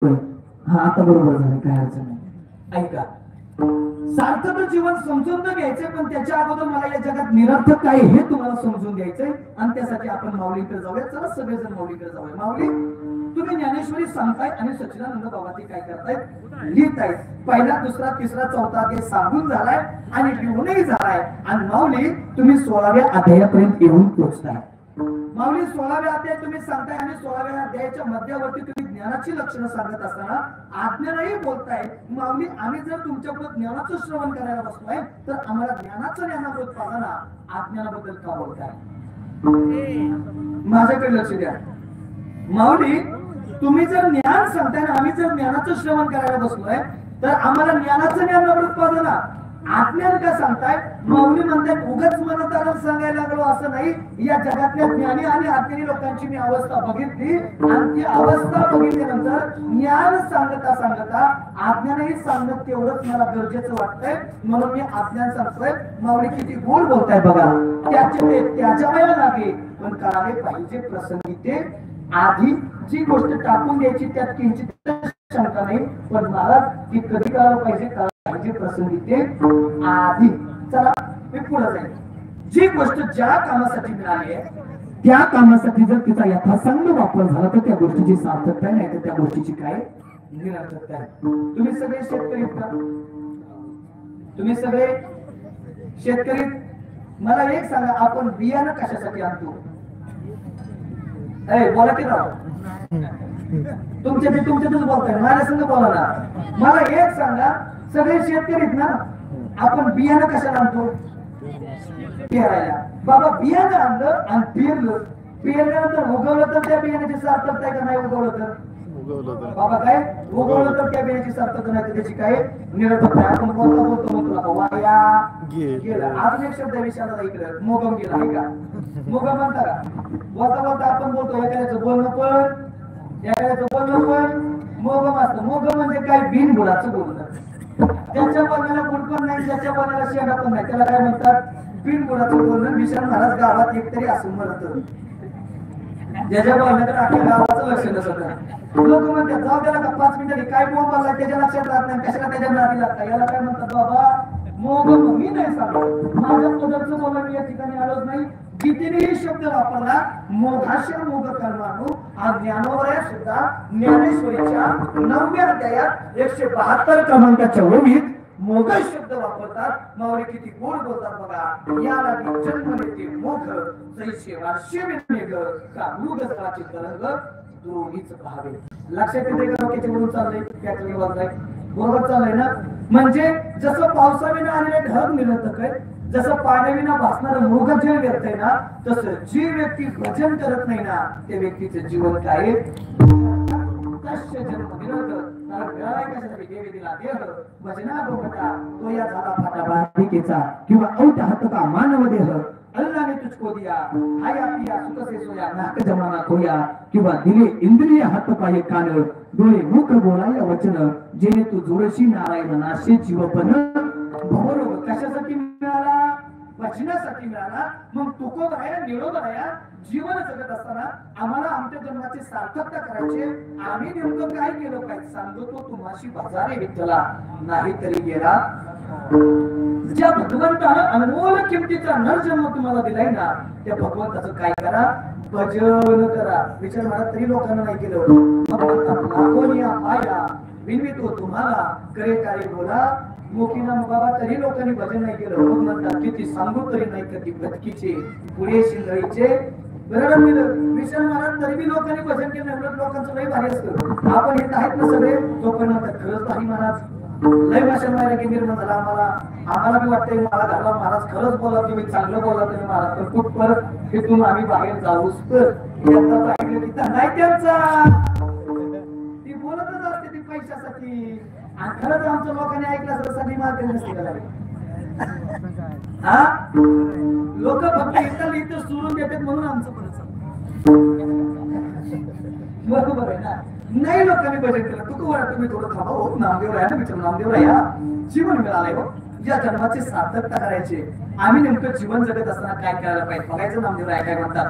हा आता बरोबर झालं, काय अडचण नाही. ऐका, सार्थक जीवन समजून तर घ्यायचंय, पण त्याच्या अगोदर मला या जगात निरर्थक काय हे तुम्हाला समजून द्यायचंय. आणि त्यासाठी आपण माऊलीकडे जाऊया. चला सगळेजण माऊलीकडे जाऊया. माऊली, तुम्ही ज्ञानेश्वरी सांगताय आणि सच्चिदानंद बाबा ते काय करतायत, लिहितायत. पहिला, दुसरा, तिसरा, चौथा अध्याय सांगून झालाय आणि लिहूनही झालाय. आणि माऊली, तुम्ही 16व्या अध्यायापर्यंत येऊन पोहोचताय. माऊली, 16व्या अध्याय तुम्ही सांगताय आणि 16व्या अध्यायाच्या मध्यावरती तुम्ही ज्ञानाची लक्षणं सांगत असताना आज्ञालाही बोलताय. माऊली, आम्ही जर तुमच्यापुढे ज्ञानाचं श्रवण करायला बसलोय तर आम्हाला ज्ञानाबद्दल पाहताना आज्ञानाबद्दल का बोलताय? माझ्याकडे लक्ष द्या. माऊली, तुम्ही जर ज्ञान सांगताय ना, आम्ही जर ज्ञानाचं श्रवण करायला बसलोय तर आम्हाला ज्ञानाचं ज्ञानाबद्दल पाहताना आज्ञा का सांगताय? माऊली म्हणतात, उगाच म्हणत सांगायला लागलो असं नाही. या जगातल्या ज्ञानी आणि अज्ञानी लोकांची मी अवस्था बघितली आणि ती अवस्था बघितल्यानंतर ज्ञान सांगता सांगता आज्ञानही सांगणं तेवढंच मला गरजेचं वाटतंय, म्हणून मी आज्ञान सांगतोय. माऊली किती गोड बोलताय बघा. त्याच्या वेळेला लागे पण करावे पाहिजे प्रसंगी ते. आधी जी गोष्ट टाकून द्यायची त्यात किंचित शंका नाही, पण मला ती कधी करायला पाहिजे प्रसंगी ते आधी. चला मी पुढे जाईल. जी गोष्ट ज्या कामासाठी मिळाली आहे त्या कामासाठी जर तिचा यथासंग वापर झाला तर त्या गोष्टीची सार्थकता नाही, तर त्या गोष्टीची काय निरर्थकता आहे. तुम्ही सगळे शेतकरी का? तुम्ही सगळे शेतकरी. मला एक सांगा, आपण बियाणं कशासाठी आणतो? बोला की राव, तुमच्यातच बोलताय, माझ्या संग बोला ना. मला एक सांगा, सगळे शेतकरीत ना, आपण बियाणं कशाला आणतो? पेरायला. बाबा, बियाणं आणलं आणि पेरलं, पेरल्यानंतर उगवलं तर त्या बियाण्याची सार्थकता आहे का नाही? उगवलं तर बाबा काय उगवलं तर त्या बियाण्याची सार्थकता नाही, तर त्याची काय निरर्थकता आहे. आपण बोलतो म्हणतो वाया गेला. अजून एक शब्द विषयाला इकडे मोगम गेला आहे का? मोगम म्हणता का? बोलता आपण बोलतो एखाद्याचं बोलणं पण मोगम असतं. मोगम म्हणजे काय? बिनबुडाचं बोलणं. ज्याच्या बोलण्याला गुण पण नाही, ज्याच्या बोलण्याला शेंगा पण नाही, त्याला काय म्हणतात? बिनबुडाचं बोलणं. विशाल महाराज गावात एकतरी असं म्हणत, ज्याच्या बोलण्याकडे अख्या गावाचं लक्ष नसतं. लोक म्हणतात, जाऊ त्याला का 5 मिनिटं काय बोलला त्याच्या लक्षात राहत नाही, कशाला त्याच्या नादी लागतात. याला काय म्हणतात? बाबा मोगम. मी नाही सांगत, माझ्या पदार्थ बोलणं मी या ठिकाणी आलोच नाही. कितीही शब्द वापरला, मोघाशय मोग कर्मानु हा ज्ञानोदय सुद्धा ज्ञानेश्वरीच्या 9व्या अध्यायात 172 क्रमांकाच्या ओळीत मोग शब्द वापरतात. मावळे किती गोड बोलतात बघा. याला जन्म नेते मोघ जैसे वार्षे मेघ का मृगजलाची तरंग दोन्हीच पाहावे. लक्षात येते का डोक्याचे वरून चाललंय? त्याकडे वाजलाय बरोबर चाललंय ना. म्हणजे जसं पावसाविना आलेले ढग निरर्थक आहे, जसं पाण्याविना भासणारं मृग जे व्यर्थ आहे ना, तसं जी व्यक्ती भजन करत नाही ना त्या व्यक्तीचं जीवन काय? कश्य जन्म निरर्थक. कारण मिळालाय कशासाठी? देवी दिला देह भजना भोगता तो या झाला फाटा बाधिकेचा किंवा औट हातका मानव देह. अल्लाह ने तुझको दिया आया पिया सुख से सोया नाक जमाना खोया किंवा दिले इंद्रिय हात पाय कान डोळे मुख बोलाय वचन जेणे तू जोडशी नारायण नाशे जीवपण. भवरोग कशासाठी मिळाला? वचनासाठी मिळाला. मग तुकोब राया निरोध राया जीवन जगत असताना आम्हाला आमच्या जन्माची सार्थकता करायची. आम्ही नेमकं काय केलं पाहिजे सांगतो तो तुम्हाशी बाजारे विठ्ठला नाही तरी गेला. ज्या भगवंतानं अनमोल किमतीचा नरजन्म तुम्हाला दिलाय ना, त्या भगवंताचं काय करा? भजन करा. विचार मला तरी लोकांना नाही केलं. आया विनवितो तुम्हाला करे काय बोला मोकीना बाबा, तरी लोकांनी भजन नाही केलं. मग म्हणतात किती सांगू तरी नाही कधी भटकीचे पुढे शिंदळीचे. बरोबर दिलं विशाल महाराज, तरी बी लोकांनी भजन केलं. एवढं लोकांचं लय भारी असतं. आपण हे आहेत ना सगळे, तो पण म्हणतात खरंच भारी महाराज लय भाषण व्हायला की निर्माण झाला. आम्हाला बी वाटतंय मला घरला महाराज खरंच बोला, तुम्ही चांगलं बोला तुम्ही महाराज. पण खूप परत तिथून आम्ही बाहेर जाऊच तर यांचा पाहिजे तिथं नाही त्यांचा. ती बोलतच असते ती पैशासाठी. आणि खरंच आमच्या लोकांनी ऐकलं असं सगळी मार्ग नसते का हा? लोक फक्त इथं सोडून देतात म्हणून आमचं परत बरोबर आहे ना. नाही लोकांनी भजन केलं. तुम्ही थोडं थांबा हो. नामदेव राया ना, विचार नामदेव राया जीवन मिळालंय हो. या जन्माची सार्थकता करायची. आम्ही नेमकं जीवन जगत असताना काय करायला पाहिजे बघायचं. नामदेव राया काय म्हणतात?